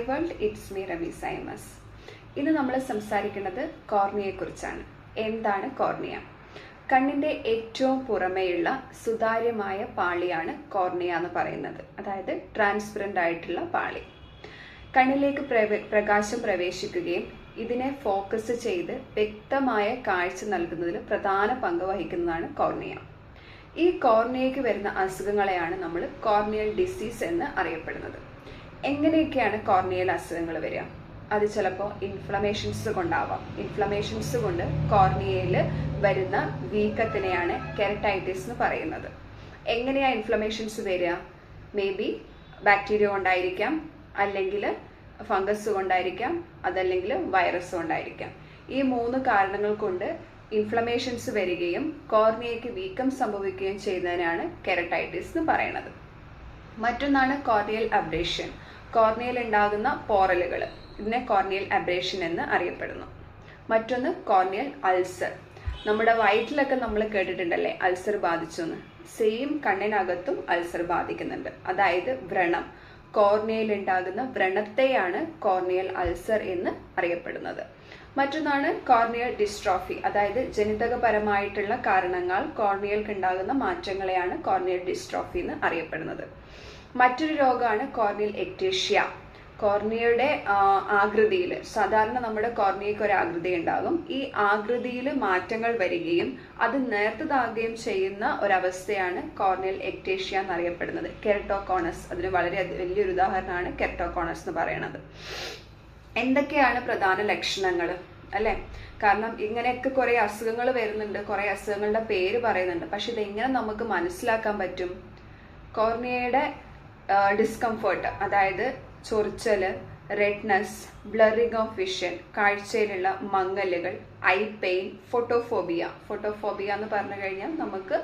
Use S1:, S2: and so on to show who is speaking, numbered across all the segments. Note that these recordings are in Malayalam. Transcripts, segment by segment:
S1: Hi world, it's me Remi Saimas. ഇന്ന് നമ്മൾ സംസാരിക്കുന്നത് കോർണിയയെക്കുറിച്ചാണ്. എന്താണ് കോർണിയ? കണ്ണിന്റെ ഏറ്റവും പുറമേയുള്ള സുതാര്യമായ പാളിയാണ് കോർണിയ എന്ന് പറയുന്നത്. അതായത് ട്രാൻസ്പെറന്റ് ആയിട്ടുള്ള പാളി. കണ്ണിലേക്ക് പ്രകാശം പ്രവേശിക്കുകയും ഇതിനെ ഫോക്കസ് ചെയ്ത് വ്യക്തമായ കാഴ്ച നൽകുന്നതിൽ പ്രധാന പങ്ക് വഹിക്കുന്നതാണ് കോർണിയ. ഈ കോർണിയയ്ക്ക് വരുന്ന അസുഖങ്ങളെയാണ് നമ്മൾ കോർണിയൽ ഡിസീസ് എന്ന് അറിയപ്പെടുന്നത്. എങ്ങനെയൊക്കെയാണ് കോർണിയൽ അസുഖങ്ങൾ വരിക? അത് ചിലപ്പോൾ ഇൻഫ്ലമേഷൻസ് കൊണ്ടാവാം. ഇൻഫ്ലമേഷൻസ് കൊണ്ട് കോർണിയയിൽ വരുന്ന വീക്കത്തിനെയാണ് കെരറ്റൈറ്റിസ് എന്ന് പറയുന്നത്. എങ്ങനെയാണ് ഇൻഫ്ലമേഷൻസ് വരിക? മേ ബി ബാക്ടീരിയ കൊണ്ടായിരിക്കാം, അല്ലെങ്കിൽ ഫംഗസ് കൊണ്ടായിരിക്കാം, അതല്ലെങ്കിൽ വൈറസ് കൊണ്ടായിരിക്കാം. ഈ 3 കാരണങ്ങൾ കൊണ്ട് ഇൻഫ്ലമേഷൻസ് വരികയും കോർണിയയ്ക്ക് വീക്കം സംഭവിക്കുകയും ചെയ്യുന്നതിനാണ് കെരറ്റൈറ്റിസ് എന്ന് പറയുന്നത്. മറ്റൊന്നാണ് കോർണിയൽ അബ്രേഷൻ. കോർണിയയിൽ ഉണ്ടാകുന്ന പോറലുകൾ, ഇതിനെ കോർണിയൽ അബ്രേഷൻ എന്ന് അറിയപ്പെടുന്നു. മറ്റൊന്ന് കോർണിയൽ അൾസർ. നമ്മുടെ വയറ്റിലൊക്കെ നമ്മൾ കേട്ടിട്ടുണ്ടല്ലേ അൾസർ ബാധിച്ചു എന്ന്. സെയിം കണ്ണിനകത്തും അൾസർ ബാധിക്കുന്നുണ്ട്. അതായത് വ്രണം, കോർണിയയിൽ ഉണ്ടാകുന്ന വ്രണത്തെയാണ് കോർണിയൽ അൾസർ എന്ന് അറിയപ്പെടുന്നത്. മറ്റൊന്നാണ് കോർണിയൽ ഡിസ്ട്രോഫി. അതായത് ജനിതകപരമായിട്ടുള്ള കാരണങ്ങൾ കോർണിയൽക്ക് ഉണ്ടാകുന്ന മാറ്റങ്ങളെയാണ് കോർണിയൽ ഡിസ്ട്രോഫി എന്ന് അറിയപ്പെടുന്നത്. മറ്റൊരു രോഗമാണ് കോർണിയൽ എക്ടേഷ്യ. കോർണിയയുടെ ആകൃതിയിൽ, സാധാരണ നമ്മുടെ കോർണിയയ്ക്ക് ഒരു ആകൃതി ഉണ്ടാകും. ഈ ആകൃതിയിൽ മാറ്റങ്ങൾ വരികയും അത് നേർത്തതാകുകയും ചെയ്യുന്ന ഒരവസ്ഥയാണ് കോർണിയൽ എക്ടേഷ്യ എന്നറിയപ്പെടുന്നത്. കെരട്ടോകോണസ് അതിന് വളരെ വലിയൊരു ഉദാഹരണമാണ് കെരട്ടോകോണസ് എന്ന് പറയുന്നത്. എന്തൊക്കെയാണ് പ്രധാന ലക്ഷണങ്ങൾ അല്ലെ? കാരണം ഇങ്ങനെയൊക്കെ കുറെ അസുഖങ്ങൾ വരുന്നുണ്ട്, കുറെ അസുഖങ്ങളുടെ പേര് പറയുന്നുണ്ട്. പക്ഷെ ഇതെങ്ങനെ നമുക്ക് മനസ്സിലാക്കാൻ പറ്റും? കോർണിയയുടെ ഡിസ്കംഫേർട്ട്, അതായത് ചൊറിച്ചല്, റെഡ്നെസ്, ബ്ലറിംഗ് ഓഫ് വിഷൻ, കാഴ്ചയിലുള്ള മങ്ങലുകൾ, ഐ പെയിൻ, ഫോട്ടോഫോബിയ. ഫോട്ടോഫോബിയ എന്ന് പറഞ്ഞു കഴിഞ്ഞാൽ നമുക്ക്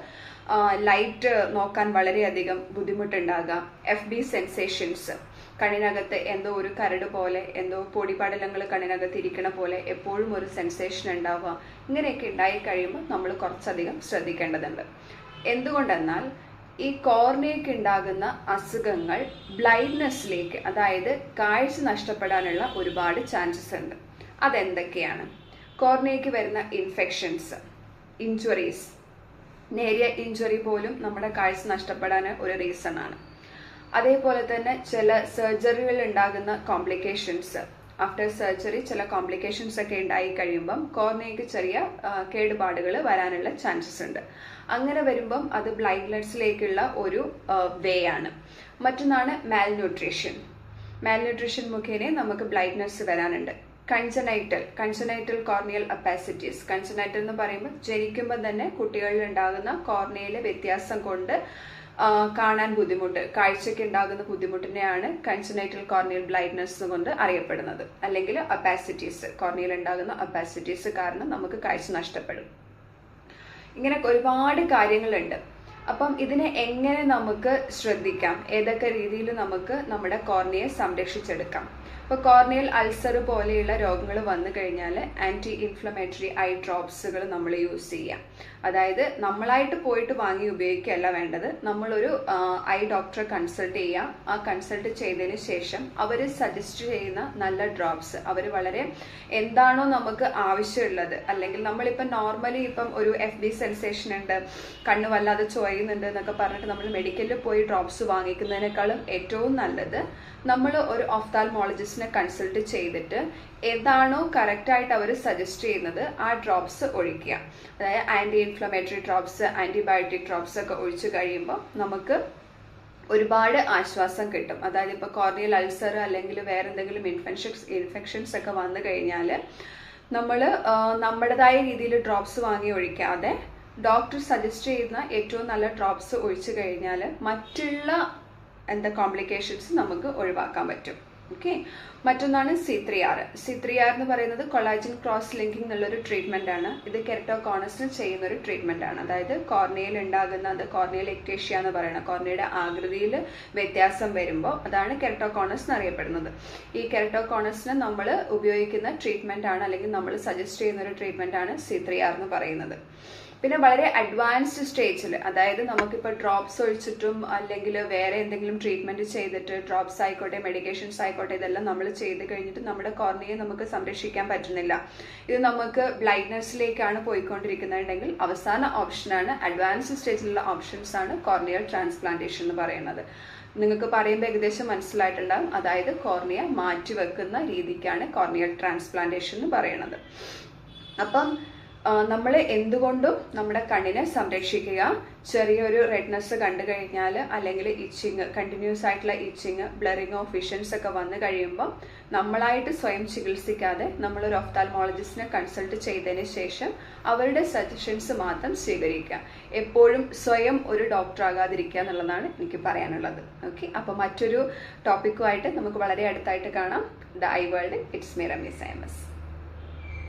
S1: ലൈറ്റ് നോക്കാൻ വളരെയധികം ബുദ്ധിമുട്ടുണ്ടാകാം. FB സെൻസേഷൻസ്, കണ്ണിനകത്ത് എന്തോ ഒരു കരട് പോലെ, എന്തോ പൊടിപടലങ്ങൾ കണ്ണിനകത്ത് ഇരിക്കണ പോലെ എപ്പോഴും ഒരു സെൻസേഷൻ ഉണ്ടാവുക. ഇങ്ങനെയൊക്കെ ഉണ്ടായി കഴിയുമ്പോൾ നമ്മൾ കുറച്ചധികം ശ്രദ്ധിക്കേണ്ടതുണ്ട്. എന്തുകൊണ്ടെന്നാൽ ഈ കോർണിയയ്ക്ക് ഉണ്ടാകുന്ന അസുഖങ്ങൾ ബ്ലൈൻഡ്നെസ്സിലേക്ക്, അതായത് കാഴ്ച നഷ്ടപ്പെടാനുള്ള ഒരുപാട് ചാൻസസ് ഉണ്ട്. അതെന്തൊക്കെയാണ്? കോർണിയയ്ക്ക് വരുന്ന ഇൻഫെക്ഷൻസ്, ഇഞ്ചുറീസ്. നേരിയ ഇഞ്ചുറി പോലും നമ്മുടെ കാഴ്ച നഷ്ടപ്പെടാൻ ഒരു റീസൺ ആണ്. അതേപോലെ തന്നെ ചില സർജറികളിൽ ഉണ്ടാകുന്ന കോംപ്ലിക്കേഷൻസ്. ആഫ്റ്റർ സർജറി ചില കോംപ്ലിക്കേഷൻസ് ഒക്കെ ഉണ്ടായി കഴിയുമ്പം കോർണിയയ്ക്ക് ചെറിയ കേടുപാടുകൾ വരാനുള്ള ചാൻസസ് ഉണ്ട്. അങ്ങനെ വരുമ്പം അത് ബ്ലൈൻഡ്നെസ്സിലേക്കുള്ള ഒരു വേ ആണ്. മറ്റൊന്നാണ് മാൽന്യൂട്രീഷൻ. മാൽന്യൂട്രീഷൻ മുഖേന നമുക്ക് ബ്ലൈൻഡ്നെസ് വരാനുണ്ട്. Congenital corneal അപ്പാസിറ്റീസ്. കൺജനൈറ്റൽ എന്ന് പറയുമ്പോൾ ജനിക്കുമ്പോൾ തന്നെ കുട്ടികളിൽ ഉണ്ടാകുന്ന കോർണിയയിലെ വ്യത്യാസം കൊണ്ട് കാണാൻ ബുദ്ധിമുട്ട്, കാഴ്ചയ്ക്ക് ഉണ്ടാകുന്ന ബുദ്ധിമുട്ടിനെയാണ് കൺജനൈറ്റൽ കോർണിയൽ ബ്ലൈൻഡ്നെസ് കൊണ്ട് അറിയപ്പെടുന്നത്. അല്ലെങ്കിൽ അപ്പാസിറ്റീസ്, കോർണിയയിൽ ഉണ്ടാകുന്ന അപ്പാസിറ്റീസ് കാരണം നമുക്ക് കാഴ്ച നഷ്ടപ്പെടും. ഇങ്ങനെ ഒരുപാട് കാര്യങ്ങളുണ്ട്. അപ്പം ഇതിനെ എങ്ങനെ നമുക്ക് ശ്രദ്ധിക്കാം? ഏതൊക്കെ രീതിയിൽ നമുക്ക് നമ്മുടെ കോർണിയയെ സംരക്ഷിച്ചെടുക്കാം? ഇപ്പോൾ കോർണിയൽ അൾസർ പോലെയുള്ള രോഗങ്ങൾ വന്നു കഴിഞ്ഞാൽ ആന്റി ഇൻഫ്ലമേറ്ററി ഐ ഡ്രോപ്സുകൾ നമ്മൾ യൂസ് ചെയ്യാം. അതായത് നമ്മളായിട്ട് പോയിട്ട് വാങ്ങി ഉപയോഗിക്കുകയല്ല വേണ്ടത്. നമ്മളൊരു ഐ ഡോക്ടറെ കൺസൾട്ട് ചെയ്യാം. ആ കൺസൾട്ട് ചെയ്തതിന് ശേഷം അവർ സജസ്റ്റ് ചെയ്യുന്ന നല്ല ഡ്രോപ്സ്, അവർ വളരെ എന്താണോ നമുക്ക് ആവശ്യമുള്ളത്, അല്ലെങ്കിൽ നമ്മളിപ്പം നോർമലി ഇപ്പം ഒരു FB സെൻസേഷൻ ഉണ്ട്, കണ്ണ് വല്ലാതെ ചോയുന്നുണ്ട് എന്നൊക്കെ പറഞ്ഞിട്ട് നമ്മൾ മെഡിക്കലിൽ പോയി ഡ്രോപ്സ് വാങ്ങിക്കുന്നതിനേക്കാളും ഏറ്റവും നല്ലത് നമ്മൾ ഒരു ഒഫ്താൽമോളജിസ്റ്റിനെ കൺസൾട്ട് ചെയ്തിട്ട് ഏതാണോ കറക്റ്റായിട്ട് അവർ സജസ്റ്റ് ചെയ്യുന്നത് ആ ഡ്രോപ്സ് ഒഴിക്കുക. അതായത് anti inflammatory drops, antibiotic drops ഒക്കെ ഒഴിച്ചു കഴിയുമ്പോൾ നമുക്ക് ഒരുപാട് ആശ്വാസം കിട്ടും. അതായത് ഇപ്പോൾ കോർണിയൽ അൾസർ അല്ലെങ്കിൽ വേറെ എന്തെങ്കിലും ഇൻഫെക്ഷൻസ് ഒക്കെ വന്നു കഴിഞ്ഞാൽ നമ്മൾ നമ്മുടേതായ രീതിയിൽ ഡ്രോപ്സ് വാങ്ങി ഒഴിക്കാതെ ഡോക്ടർ സജസ്റ്റ് ചെയ്യുന്ന ഏറ്റവും നല്ല ഡ്രോപ്സ് ഒഴിച്ചു കഴിഞ്ഞാൽ മറ്റുള്ള കോംപ്ലിക്കേഷൻസ് നമുക്ക് ഒഴിവാക്കാൻ പറ്റും. ഓക്കെ. മറ്റൊന്നാണ് C3R. C3R എന്ന് പറയുന്നത് കൊളാജൻ ക്രോസ് ലിങ്കിങ് എന്നുള്ളൊരു ട്രീറ്റ്മെന്റ് ആണ്. ഇത് കെരട്ടോകോണസിന് ചെയ്യുന്ന ഒരു ട്രീറ്റ്മെന്റ് ആണ്. അതായത് കോർണിയയിൽ ഉണ്ടാകുന്ന, അത് കോർണിയൽ എക്ടേഷ്യ എന്ന് പറയുന്നത്, കോർണിയയുടെ ആകൃതിയിൽ വ്യത്യാസം വരുമ്പോൾ അതാണ് കെരട്ടോകോണസ് എന്നറിയപ്പെടുന്നത്. ഈ കെരട്ടോകോണസിന് നമ്മൾ ഉപയോഗിക്കുന്ന ട്രീറ്റ്മെന്റ് ആണ്, അല്ലെങ്കിൽ നമ്മൾ സജസ്റ്റ് ചെയ്യുന്ന ഒരു ട്രീറ്റ്മെന്റ് ആണ് C3R എന്ന് പറയുന്നത്. പിന്നെ വളരെ അഡ്വാൻസ്ഡ് സ്റ്റേജിൽ, അതായത് നമുക്കിപ്പോൾ ഡ്രോപ്സ് ഒഴിച്ചിട്ടും അല്ലെങ്കിൽ വേറെ എന്തെങ്കിലും ട്രീറ്റ്മെന്റ് ചെയ്തിട്ട്, ഡ്രോപ്സ് ആയിക്കോട്ടെ മെഡിക്കേഷൻസ് ആയിക്കോട്ടെ, ഇതെല്ലാം നമ്മൾ ചെയ്ത് കഴിഞ്ഞിട്ട് നമ്മുടെ കോർണിയയെ നമുക്ക് സംരക്ഷിക്കാൻ പറ്റുന്നില്ല, ഇത് നമുക്ക് ബ്ലൈൻഡ്നെസ്സിലേക്കാണ് പോയിക്കൊണ്ടിരിക്കുന്നുണ്ടെങ്കിൽ അവസാന ഓപ്ഷനാണ്, അഡ്വാൻസ്ഡ് സ്റ്റേജിലുള്ള ഓപ്ഷൻസ് ആണ് കോർണിയൽ ട്രാൻസ്പ്ലാന്റേഷൻ എന്ന് പറയുന്നത്. നിങ്ങൾക്ക് പറയുമ്പോൾ ഏകദേശം മനസ്സിലായിട്ടുണ്ടാകും. അതായത് കോർണിയ മാറ്റിവെക്കുന്ന രീതിക്കാണ് കോർണിയൽ ട്രാൻസ്പ്ലാന്റേഷൻ എന്ന് പറയുന്നത്. അപ്പം നമ്മൾ എന്തുകൊണ്ടും നമ്മുടെ കണ്ണിനെ സംരക്ഷിക്കുക. ചെറിയൊരു റെഡ്നെസ് കണ്ടു കഴിഞ്ഞാൽ, അല്ലെങ്കിൽ ഇച്ചിങ്, കണ്ടിന്യൂസ് ആയിട്ടുള്ള ഇച്ചിങ്, ബ്ലറിങ് ഓഫ് വിഷൻസ് ഒക്കെ വന്നു കഴിയുമ്പോൾ നമ്മളായിട്ട് സ്വയം ചികിത്സിക്കാതെ നമ്മളൊരു ഒഫ്താൽമോളജിസ്റ്റിനെ കൺസൾട്ട് ചെയ്തതിന് ശേഷം അവരുടെ സജഷൻസ് മാത്രം സ്വീകരിക്കുക. എപ്പോഴും സ്വയം ഒരു ഡോക്ടർ ആകാതിരിക്കുക എന്നുള്ളതാണ് എനിക്ക് പറയാനുള്ളത്. ഓക്കെ, അപ്പോൾ മറ്റൊരു ടോപ്പിക്കുമായിട്ട് നമുക്ക് വളരെ അടുത്തായിട്ട് കാണാം. The eye world, it's me Remi സൈമസ്.